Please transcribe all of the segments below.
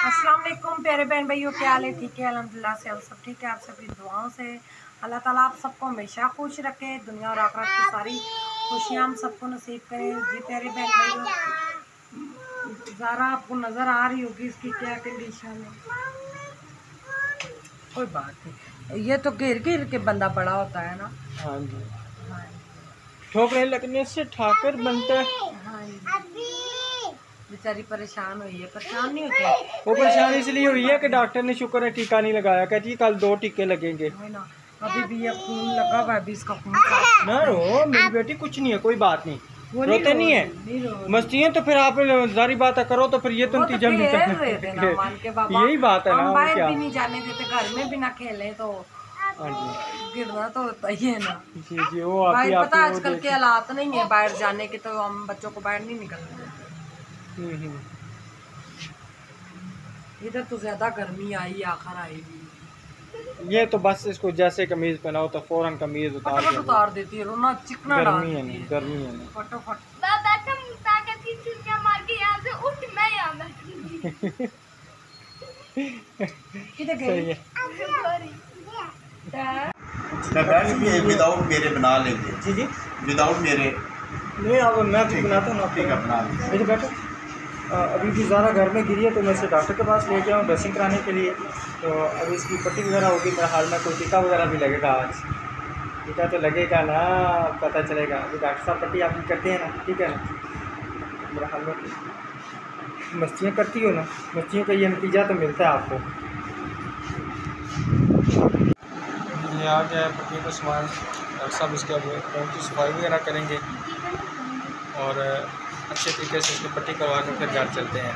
अस्सलाम वालेकुम प्यारे बहन भाइयों, क्या हाल है? ठीक है, अल्हम्दुलिल्लाह से हम सब ठीक है। आप सबकी दुआओं से अल्लाह ताला आप सबको हमेशा खुश रखे, दुनिया और आखिरत की सारी खुशियाँ हम सबको नसीब करें। जी प्यारे बहन भाइयों, ज़रा आपको नज़र आ रही होगी इसकी क्या कंडीशन है। कोई बात नहीं, ये तो घेर घेर के बंदा बड़ा होता है ना। हाँ जी, हाँ ठोकरें लगने से ठाकर बनता है। हाँ जी, बेचारी परेशान हुई है। परेशान नहीं होती वो परेशान इसलिए हुई है कि डॉक्टर ने शुक्र है टीका नहीं लगाया, कहती है कल 2 टीके लगेंगे। ना, अभी भी ये खून लगा हुआ है, अभी इसका खून ना रो मेरी बेटी, कुछ नहीं है, कोई बात नहीं, रोते नहीं है, मस्ती है। तो फिर आप जारी बात करो तो फिर ये तो नतीजा मिलता है। यही बात है ना, हम बाहर क्या। भी नहीं जाने देते, घर में भी ना खेले तो हाँ जी, गिरना तो होता ही है ना। जी जी, वो आपकी बाहर पता आपकी आजकल के हालात नहीं है बाहर जाने के, तो हम बच्चों को बाहर नहीं निकलने देते। इधर तो ज्यादा गर्मी आई, आखिर आएगी। ये तो बस इसको जैसे कमीज पहनाओ तो फौरन कमीज फटाफट उतार देती है, रोना चिकना डाल गर्मी है देती ना, है। गर्मी है ना। फटाफट किधर सही गई? है। ये विदाउट मेरे बना लेंगे। जी जी, विदाउट मेरे नहीं अब मैं भी बनाता हूँ ना। ठीक है, बना लेंगे। मेरे बैठो, अभी भी ज़्यादा घर में गिरी है तो मैं इसे डॉक्टर के पास ले गया हूँ ड्रेसिंग कराने के लिए। तो अभी इसकी पट्टी वगैरह होगी, मेरे हाल में कोई टीका वगैरह भी लगेगा आज। टीका तो लगेगा ना, पता चलेगा। अभी डॉक्टर साहब पट्टी आपकी करते हैं ना, ठीक है ना। मेरे हाल में मस्तियाँ करती हो ना, मस्तियों का ये नतीजा तो मिलता है आपको। ये आ गया है पट्टी का सामान। डॉक्टर साहब इसके अब की सफाई वगैरह करेंगे और अच्छे तरीके से इसको पट्टी करवा कर फिर घर चलते हैं।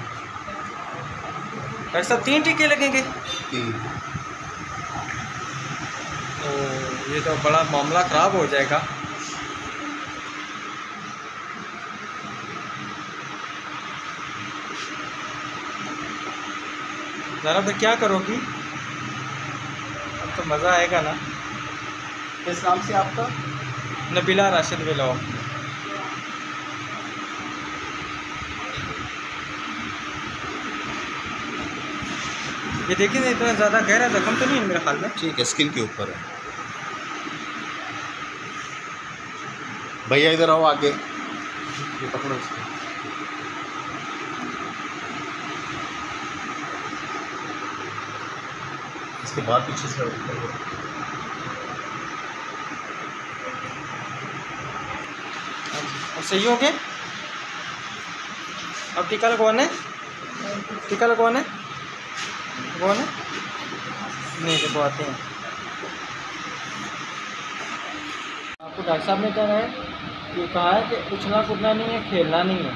डॉक्टर साहब 3 टीके लगेंगे तो ये तो बड़ा मामला ख़राब हो जाएगा। ज़रा फिर क्या करोगी? अब तो मज़ा आएगा ना। किस नाम से आपका? नबीला राशिद बिलाओ। ये देखिए ना, इतना ज़्यादा गहरा जख्म तो नहीं है मेरे ख्याल में। ठीक है, स्किन के ऊपर है। भैया इधर आओ आगे, ये पकड़ो इसको। इसके बाद पीछे से अब सही हो गए। अब टीका लगवाना है, टीका लगवाना है, लगवाना है? नहीं लगवाते हैं। आपको डॉक्टर साहब ने कहा है कि उछलना कूदना नहीं है, खेलना नहीं है।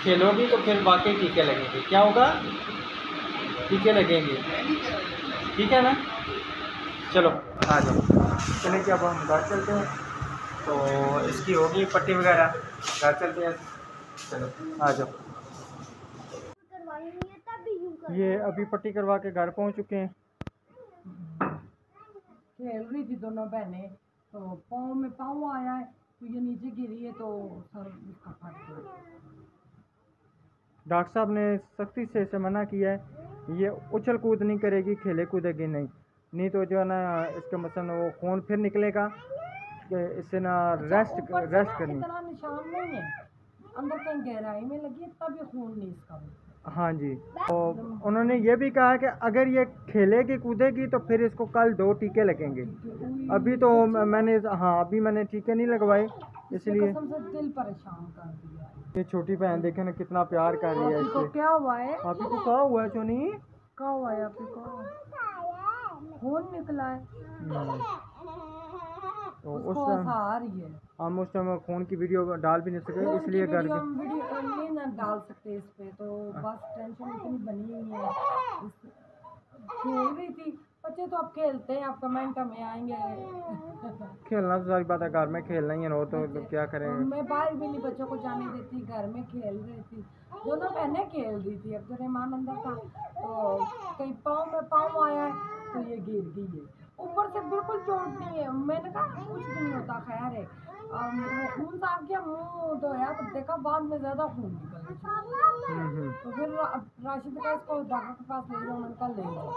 खेलोगी तो फिर वाकई टीके लगेंगे। क्या होगा? टीके लगेंगे, ठीक है ना। चलो आ जाओ, चलें कि अब हम घर चलते हैं। तो इसकी होगी पट्टी वगैरह, घर चलते हैं। चलो आ जाओ। ये अभी पट्टी करवा के घर पहुंच चुके हैं। खेल रही थी दोनों बहनें, तो पाँव में पाँव आया है, तो ये नीचे गिरी है तो सर इसका फट गया। डॉक्टर साहब ने सख्ती से इसे मना किया है, ये उछल कूद नहीं करेगी, खेले कूदेगी नहीं तो जो है ना इसका मतलब वो खून फिर निकलेगा कि इससे ना रेस्ट करनी। इतना निशान नहीं है, अंदर कहीं गहराई में लगी है, तब ये खून नहीं इसका। हाँ जी, तो उन्होंने ये भी कहा कि अगर ये खेलेगी कूदेगी तो फिर इसको कल 2 टीके लगेंगे। अभी तो मैंने अभी मैंने टीके नहीं लगवाए, इसलिए दिल परेशान कर दिया। ये छोटी बहन देखे ना कितना प्यार कर रही है इससे। क्या हुआ है? आपको को क्या हुआ है चोनी? क्या हुआ है आपको? खून निकला है तो उस रही है। हम उस टाइम खून की वीडियो डाल भी नहीं सके, इसलिए कर वीडियो नहीं ना डाल सकते इस पे, तो बस टेंशन इतनी बनी हुई है। खेल रही थी, बच्चे तो अब खेलते हैं, अब कमेंट में आएंगे। खेलना तो सारी बात है, घर में खेलना ही है ना, तो क्या करेंगे। मैं बाहर भी नहीं बच्चों को जाने देती, घर में खेल रही थी, दोनों बहनें खेल रही थी। अब तो रहमान अंदर था, तो कहीं पाँव में पाँव आया है तो ये गिर गई है, ऊपर से बिल्कुल चोट नहीं है। मैंने कहा कुछ भी नहीं होता, खैर है। खून साफ किया, मुंह धोया तो देखा बाद में ज्यादा खून निकल गया। तो फिर राशिद का इसको डॉक्टर के पास ले जाओ, मैंने कहा ले जाओ।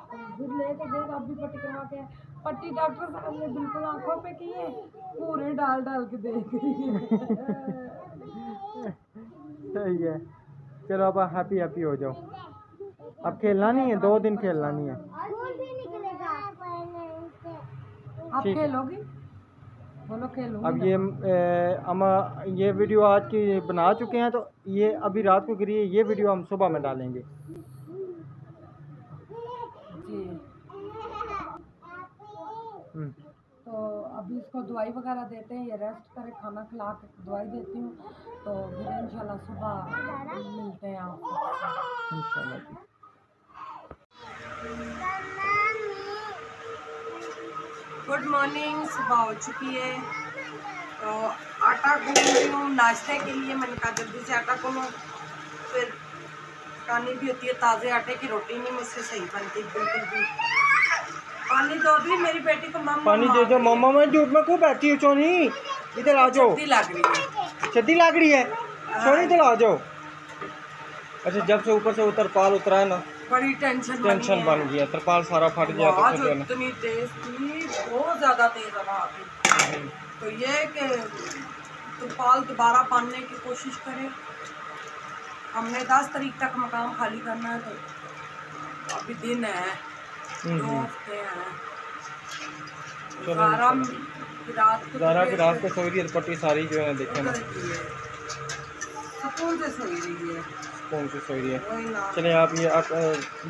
तो फिर ले के गए, अब भी पट्टी करवा के पट्टी डॉक्टर साहब ने बिल्कुल आंखों पे की है, पूरे डाल डाल के देख रही है। सही है। चलो अब हैप्पी हैप्पी हो जाओ। अब खेलना नहीं है, 2 दिन खेलना नहीं है। आप खेलोगी? बोलो खेलूंगी। अब ये हम ये वीडियो आज की बना चुके हैं, तो ये अभी रात को गिरी है, ये वीडियो हम सुबह में डालेंगे। जी। तो अभी इसको दवाई वगैरह देते हैं, ये रेस्ट करे, खाना खिला के दवाई देती हूँ, तो फिर इंशाल्लाह सुबह मिलते हैं आपको इंशाल्लाह। गुड मॉर्निंग, सुबह हो चुकी है, तो आटा गूंद रही हूँ नाश्ते के लिए। मैंने कहा जल्दी से आटा गूंदूं, फिर खानी भी होती है। ताज़े आटे की रोटी नहीं मुझसे सही बनती बिल्कुल भी। पानी दो भी मेरी बेटी को, मम्मा पानी दे दो। मम्मा मैं धूप में क्यों बैठी हूँ? सोनी इधर आ जाओ। सर्दी लग रही है। सर्दी लग रही है? सोनी इधर आ जाओ। अच्छा, जब से ऊपर से तरपाल उतरा है ना, बड़ी टेंशन बन गया। तरपाल सारा फट गया। तो इतनी तेज थी, बहुत ज़्यादा तेज हवा थी। तो ये कि तरपाल दोबारा बांधने की कोशिश करें। हमने 10 तारीख तक मकाम खाली करना है, तो अभी दिन है, 2 हफ्ते हैं। रात को सोई रही है, पट्टी सारी जो है देखे ना, सुकून से सोई रही है। कौन सी सोई रही है? चलिए आप ये आप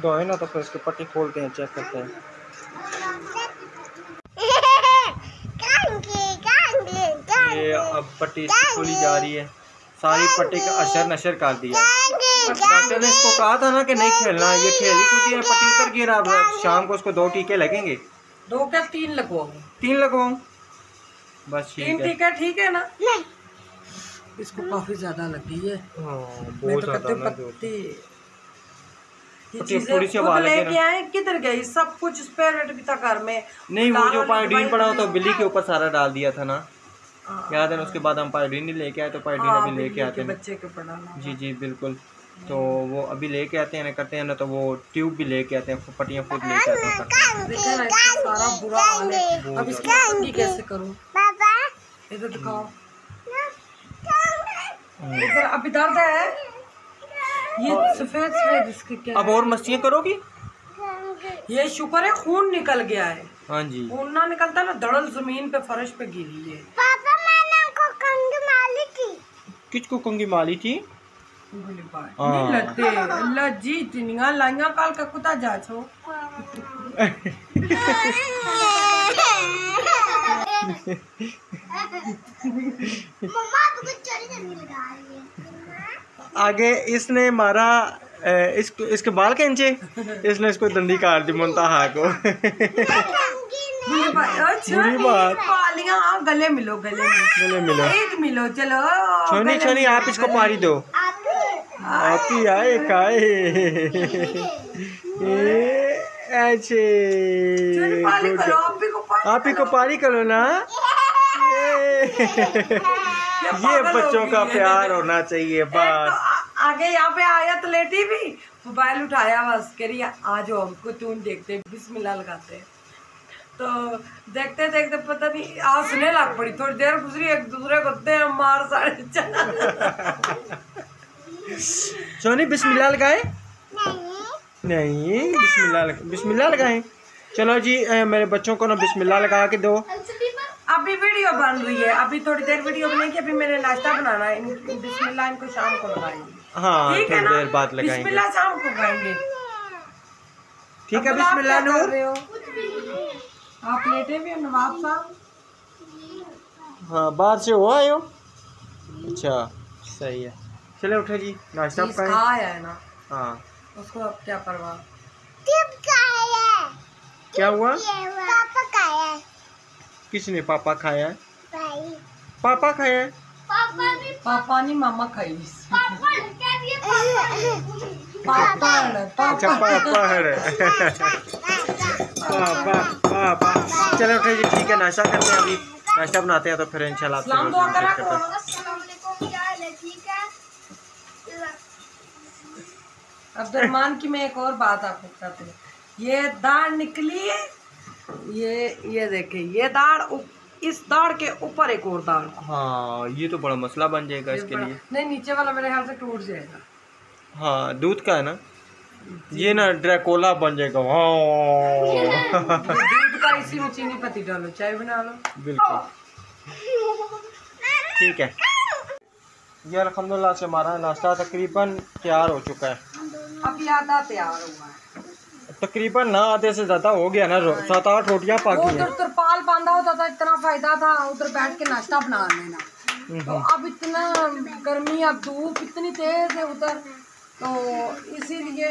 धोए ना, तो फिर इसकी पट्टी खोलते हैं, चेक करते हैं। ये अब पट्टी खोली जा रही है, सारी पट्टी का असर नशर कर दिया। डॉक्टर ने इसको कहा था ना कि नहीं खेलना, ये खेली क्योंकि है, पट्टी उतर गई। अब शाम को उसको 2 टीके लगेंगे। 2 क्या 3 लगवाऊँ? 3 लगवाऊँ बस। 3 टीके ठीक है ना? इसको काफी ज्यादा लगी है। बहुत ज्यादा ना थोड़ी सी लेके आए, किधर गई? सब कुछ स्पेयर भी था घर में। नहीं, वो जो पायोडीन पड़ा हो तो बिल्ली के ऊपर सारा डाल दिया था ना, याद है ना? उसके बाद हम पायोडीन नहीं लेके आए, तो पायोडीन अभी लेके आते हैं बच्चे के पढ़ाना। जी जी बिल्कुल। तो वो अभी लेके आते हैं ना, करते हैं ना, तो वो ट्यूब भी लेके आते हैं, पट्टियाँ खुद लेके आते हैं। सारा बुरा हाल है। अब इसकी पट्टी कैसे करूँ? इधर दिखाओ, इधर अभी दर्द है। ये सफेद सफेद इसके क्या? अब और मस्तियाँ करोगी? ये शुक्र है खून निकल गया है। हाँ जी, खून ना निकलता ना, दड़ल जमीन पे फर्श पे गिरी है। पापा मैंने उनको कंगी मारी थी। किसको कंगी मारी थी? नहीं लगते अल्लाह जी, इतनियां लाइयां काल का कुत्ता जाचो। आगे इसने मारा इसके बाल खींचे, इसने इसको दंडी काट दी मुंतहा को। बुरी बात। पालियां गले मिलो, गले मिलो, ईद मिलो। चलो छोनी छोनी आप इसको पारी दो। आप ही आए खाए ऐसे, आप ही को पारी करो ना। ये बच्चों का प्यार होना चाहिए बस। आगे यहाँ पे आया तो लेटी भी, मोबाइल उठाया, बस कह रही आ जाओ हम कार्टून देखते, बिस्मिल्लाह लगाते हैं। तो देखते देखते पता नहीं हंसने लग पड़ी। थोड़ी देर गुजरी, एक दूसरे को दे मार साड़े चला। सोनी बिस्मिल्लाह लगाए? नहीं, बिस्मिल्लाह लगाएं। चलो जी, मेरे बच्चों को ना बिस्मिल्लाह लगा के दो। अभी वीडियो बन रही है, अभी थोड़ी देर वीडियो बनेगी। अभी मैंने नाश्ता बनाना है। बिस्मिल्लाह इनको शाम को लगाएंगे। हाँ, ठीक है ना? देर बाद लगाएंगे। बिस्मिल्लाह शाम को लगाएंगे। ठीक है, बिस्मिल्लाह नूर। आप लेटे भी हो नवाब साहब? हाँ, बाहर से हो आए हो? अच्छा, सही है। चले उठे जी, नाश्ता खाया है ना। हाँ, उसको अब क्या परवाह। क्या हुआ? पापा खाया। किसने पापा खाया? भाई पापा खाया? पापा नहीं, मामा खाई। अच्छा, पापा है। चलो ठीक है, नाश्ता करते हैं, अभी नाश्ता बनाते हैं तो फिर इंशाल्लाह आपसे सलाम दुआ करा करते हैं। अब्दुलरहमान की मैं एक और बात आपको बताती हूँ। ये दाढ़ निकली है, ये देखिए, ये दाढ़ इस दाढ़ के ऊपर एक और दाढ़। हाँ ये तो बड़ा मसला बन जाएगा इसके लिए। नहीं, नीचे वाला मेरे ख्याल से टूट जाएगा। हाँ दूध का है ना, ये ना ड्रैकोला बन जाएगा। दूध का इसी में चीनी पत्ती डालो, चाय बना लो। बिल्कुल ठीक है। ये अल्हम्दुलिल्लाह से हमारा नाश्ता तकरीबन तैयार हो चुका है। अब आधा तैयार हुआ है, तकरीबन ना आधे से ज़्यादा हो गया ना, 7-8 रोटियाँ पाकी हैं। उधर तिरपाल बांधा होता था, इतना फायदा था उधर बैठ के नाश्ता बना लेना। तो अब इतना गर्मी, अब धूप इतनी तेज है उधर, तो इसीलिए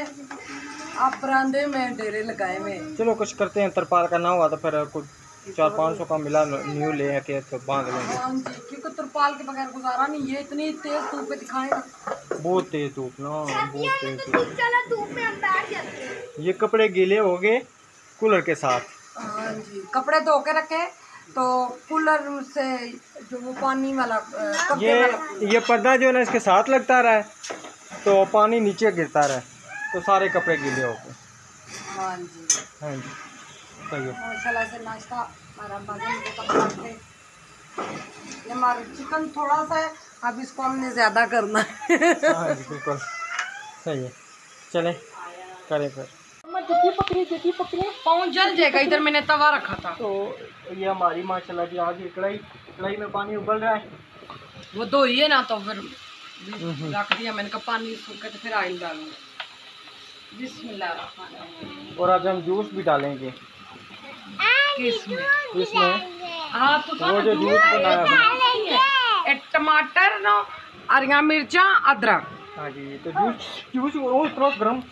आप बरामदे में डेरे लगाए हुए। चलो कुछ करते हैं, तरपाल का ना हुआ तो फिर कुछ 400-500 का मिला न्यू ले आके तो बांध लेंगे। हाँ जी, क्योंकि तिरपाल के बगैर गुजारा नहीं, ये इतनी तेज धूप पे दिखाए ना। बहुत तेज धूप ना, बहुत तेज धूप। ये कपड़े गीले हो गए कूलर के साथ। हाँ जी, कपड़े धो के रखे तो कूलर से जो वो पानी वाला ये पर्दा जो है ना इसके साथ लगता रहा है तो पानी नीचे गिरता रहा है तो सारे कपड़े गीले हो गए। हाँ जी, हाँ जी सही है। माशाल्लाह से नाश्ता हमारा बाजन को पका के, ये हमारा चिकन थोड़ा सा है, अब इसको हमने ज़्यादा करना है। हाँ जी बिल्कुल सही है, चले करें फिर। पकड़ी पाँव जल जाएगा। इधर मैंने तवा रखा था, तो ये हमारी माशाल्लाह जी आज कढ़ाई में पानी उबल रहा है। वो धोइए ना तो फिर रख दिया मैंने, कहा पानी सूखे तो फिर ऑयल डालूंगा। बिस्मिल्लाह। और आज हम जूस भी डालेंगे किसमें? इसमें। हाँ तो वो जो जूस बनाया है। टमाटर न, हरिया मिर्चा, अदरक। हाँ जी, तो जूस वो इतना गर्म,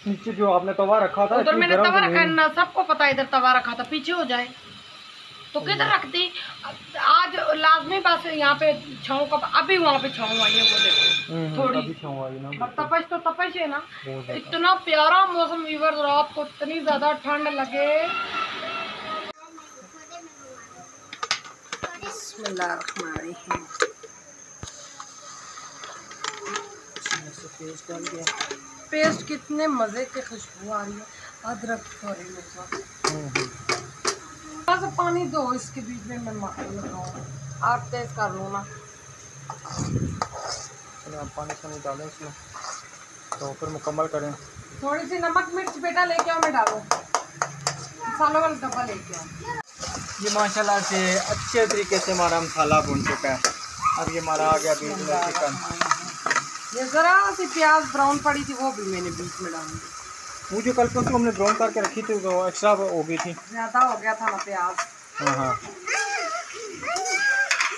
नीचे जो आपने तवा रखा था उधर मैंने तवा रखा है ना, सबको पता है इधर तवा रखा था, पीछे हो जाए तो किधर रखती। आज लाजमी बस यहाँ पे छाँव का, अभी वहाँ पे छाँव आई है, वो देखो थोड़ी तपश, तो तपश है ना। इतना प्यारा मौसम वीवर, रात को इतनी ज्यादा ठंड लगे। बिस्मिल्लाहिर्रहमानिर्रहीम। पेस्ट कितने मजे के खुशबू आ रही है, अदरक सॉरी से पानी दो इसके बीच में मैं लगाऊँ, आप तेज कर लो ना। आप पानी पानी डालें इसमें तो फिर मुकम्मल करें। थोड़ी सी नमक मिर्च बेटा लेके आओ, मैं डालूँ मसालों वाला डब्बा लेके आओ। ये माशाल्लाह से अच्छे तरीके से हमारा मसाला भुन चुका है। अब ये हमारा आ गया बीच में चिकन। ये ज़रा सी प्याज ब्राउन पड़ी थी, वो भी मैंने बीच में डाली। वो जो कल परसों हमने ब्राउन करके रखी थी वो एक्स्ट्रा हो गई थी, ज़्यादा हो गया था ना प्याज। हाँ हाँ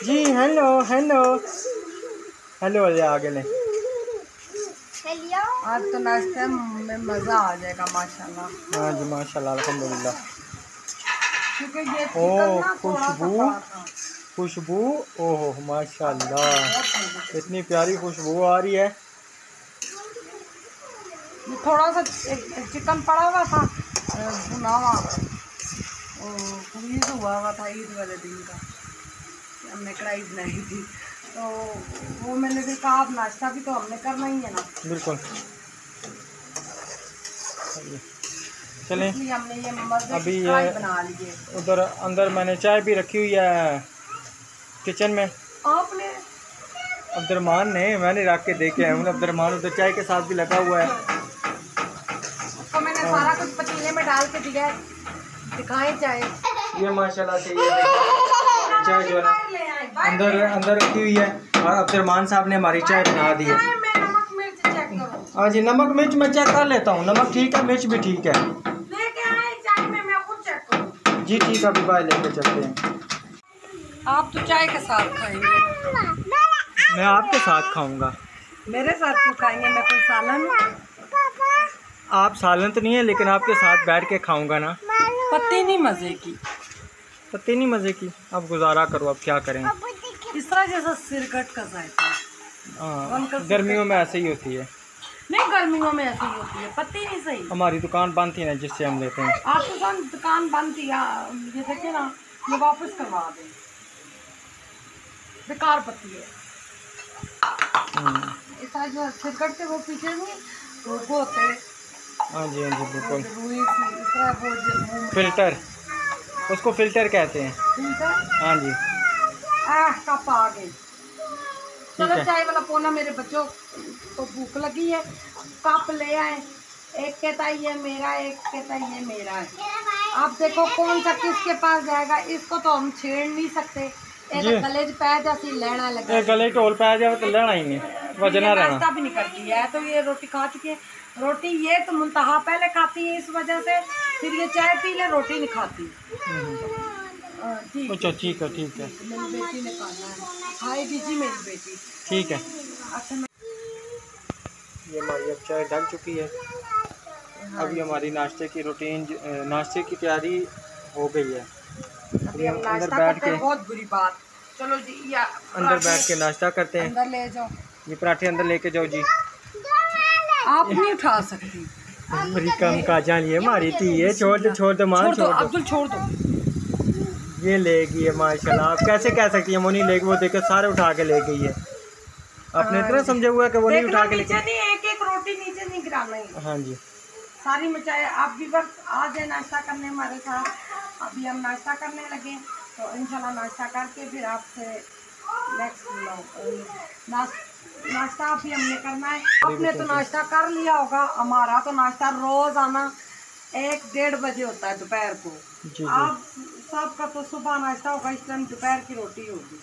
जी। हेलो हेलो हेलो आगे लें। आज तो नाश्ते में मज़ा आ जाएगा माशाल्लाह। हाँ जी माशाल्लाह अल्हम्दुलिल्लाह। क्योंकि ये ओह खुशबू ओह माशाल्लाह, इतनी प्यारी खुशबू आ रही है। थोड़ा सा चिकन पड़ा हुआ था भुना हुआ, ईद हुआ था, ईद वाले दिन का हमने कढ़ाई बनाई थी, तो वो मैंने फिर कहा अब नाश्ता भी तो हमने करना ही है ना। बिल्कुल चलें। हमने ये मजे अभी की कढ़ाई बना लिए। उधर अंदर मैंने चाय भी रखी हुई है किचन में। आपने अब्दुलरहमान ने, मैंने रख के देखे हैं। अब्दुलरहमान उधर चाय के साथ भी लगा हुआ है। तो मैंने सारा कुछ पतीले में डाल के दिया है, दिखाएं चाय। ये माशाल्लाह से ये चाय जो है ना अंदर रखी हुई है और अब्दुलरहमान साहब ने हमारी चाय बना दी है। नमक मिर्च चेक करो। हाँ जी नमक मिर्च मैं चेक कर लेता हूँ, नमक ठीक है मिर्च भी ठीक है। लेके आए चाय में, मैं खुद चेक करूँ। जी ठीक है, अभी बाय लेके चलते हैं। आप तो चाय के साथ खाएंगे, मैं आपके साथ खाऊंगा। मेरे साथ क्यों खाएंगे, मैं कोई सालन हूँ। आप सालन तो नहीं है लेकिन आपके साथ बैठ के खाऊंगा ना। पत्ती नहीं मजे की, पत्ती नहीं मज़े की। अब गुजारा करो, अब क्या करें। इस तरह जैसा सिरकट का जायका। हाँ गर्मियों में ऐसे ही होती है। नहीं गर्मियों में ऐसी होती है, पत्ती नहीं सही। हमारी दुकान बंद थी ना जिससे हम लेते हैं। आपके साथ दुकान बंद थी, ये देखिए ना, ये वापस करवा दें, बेकार पत्ती है। इस तरह जो छिड़कट से वो पीछे नहीं वो होते। हाँ जी बिल्कुल। रुई सी इस तरह वो फिल्टर, उसको फिल्टर कहते हैं। फिल्टर। हाँ जी। कप आ गई। चलो है। चाय वाला पोना, मेरे बच्चों को भूख लगी है, कप ले आए। एक कहता है ये मेरा, एक कहता है ये मेरा है। आप देखो कौन सा किसके पास जाएगा, इसको तो हम छेड़ नहीं सकते। एक गले च पै जासी लेना लगे, गले टोल पै जाए तो लेना ही नहीं, वजना रहना। नाश्ता भी नहीं करती है, तो ये रोटी खा चुकी है। रोटी ये तो मुंतहा पहले खाती है इस वजह से, फिर ये चाय पी ले, रोटी नहीं खाती। अच्छा ठीक है मेरी बेटी ने खाना है, खाएगी जी मेरी बेटी। ठीक है। अच्छा ये हमारी अब चाय ढल चुकी है। अभी हमारी नाश्ते की रूटीन, नाश्ते की तैयारी हो गई है। अभी हम अंदर नाश्ता बैठ करते हैं, के बहुत बुरी बात। चलो जी, या अंदर बैठ के नाश्ता करते हैं। अंदर ले जाओ, ये पराठे अंदर लेके जाओ जी। आप नहीं उठा सकती। बड़ी कम का जानिए हमारी थी है। छोड़ दो मां, छोड़ दो अब्दुल, छोड़ दो। ये लेगी है माशाल्लाह। आप कैसे कह सकती है वो नहीं लेगी? वो देखो सारे उठा के ले गई है। आपने इतना समझा हुआ है कि वो नहीं उठा के ले गई। एक एक रोटी नीचे नहीं गिराना है। हाँ जी। सारी मिठाई आप भी बस आ जाए नाश्ता करने हमारे साथ। अभी हम नाश्ता करने लगे, तो इंशाल्लाह नाश्ता करके फिर आपसे नेक्स्ट नाश्ता अभी हमने करना है। आपने तो नाश्ता कर लिया होगा, हमारा तो नाश्ता रोज आना 1-1:30 बजे होता है दोपहर को। जी। आप सबका तो सुबह नाश्ता होगा, इस टाइम दोपहर की रोटी होगी।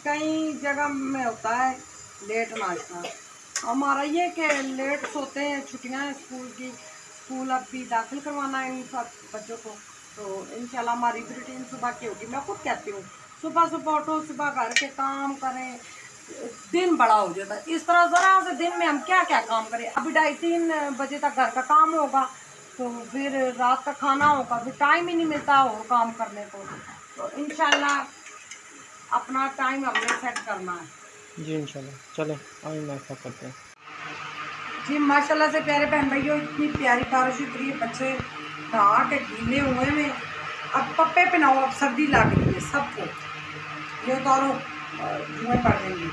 कई जगह में होता है लेट नाश्ता। हमारा ये कि लेट सोते हैं, छुट्टियां हैं स्कूल की, स्कूल अब भी दाखिल करवाना है इन सब बच्चों को, तो इंशाल्लाह हमारी रूटीन सुबह की होगी। मैं खुद कहती हूँ सुबह सुबह उठो, सुबह घर के काम करें, दिन बड़ा हो जाता है। इस तरह ज़रा से दिन में हम क्या क्या काम करें। अभी 2:30-3 बजे तक घर का काम होगा, तो फिर रात का खाना होगा, फिर टाइम ही नहीं मिलता और काम करने को। तो इंशाल्लाह अपना टाइम हमने सेट करना है जी इंशाल्लाह। चले आइए नाश्ता करते हैं जी। माशाल्लाह से प्यारे बहन भाइयों, इतनी प्यारी बारिश उतरी है, बच्चे नहा के गीले हुए में। अब पप्पे पहनाओ, अब सर्दी लग रही है सबको। ये उतारो, धुएं पड़ जाएंगे,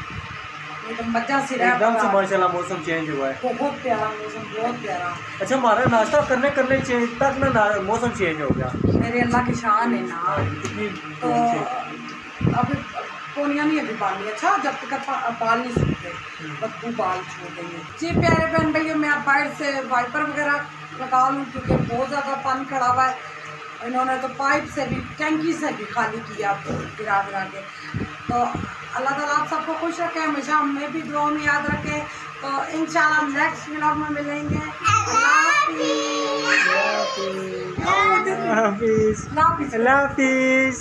ये तो मजा से एकदम से माशाल्लाह मौसम चेंज हुआ है। बहुत प्यारा मौसम, बहुत प्यारा। अच्छा हमारा नाश्ता करने तक ना मौसम चेंज हो गया। मेरे अल्लाह की शान है ना। तो अभी कोनिया नहीं अभी बाल नहीं, अच्छा जब तक बाल नहीं सूखते, बदबू बाल छोड़ देंगे जी। प्यारे बहन भैया, मैं आप बाहर से वाइपर वगैरह लगा लूँ क्योंकि बहुत ज़्यादा पानी खड़ा हुआ है। इन्होंने तो पाइप से भी, टैंकी से भी खाली किया गिरा के। तो अल्लाह ताला आप सबको खुश रखे, हमेशा हमें भी दुआ में याद रखे। तो इंशाल्लाह नेक्स्ट व्लॉग में मिलेंगे। अल्लाह हाफिज़।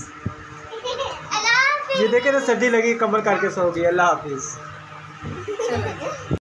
ये देखे ना सर्दी लगी, कमर करके सो गई। अल्लाह हाफिज़।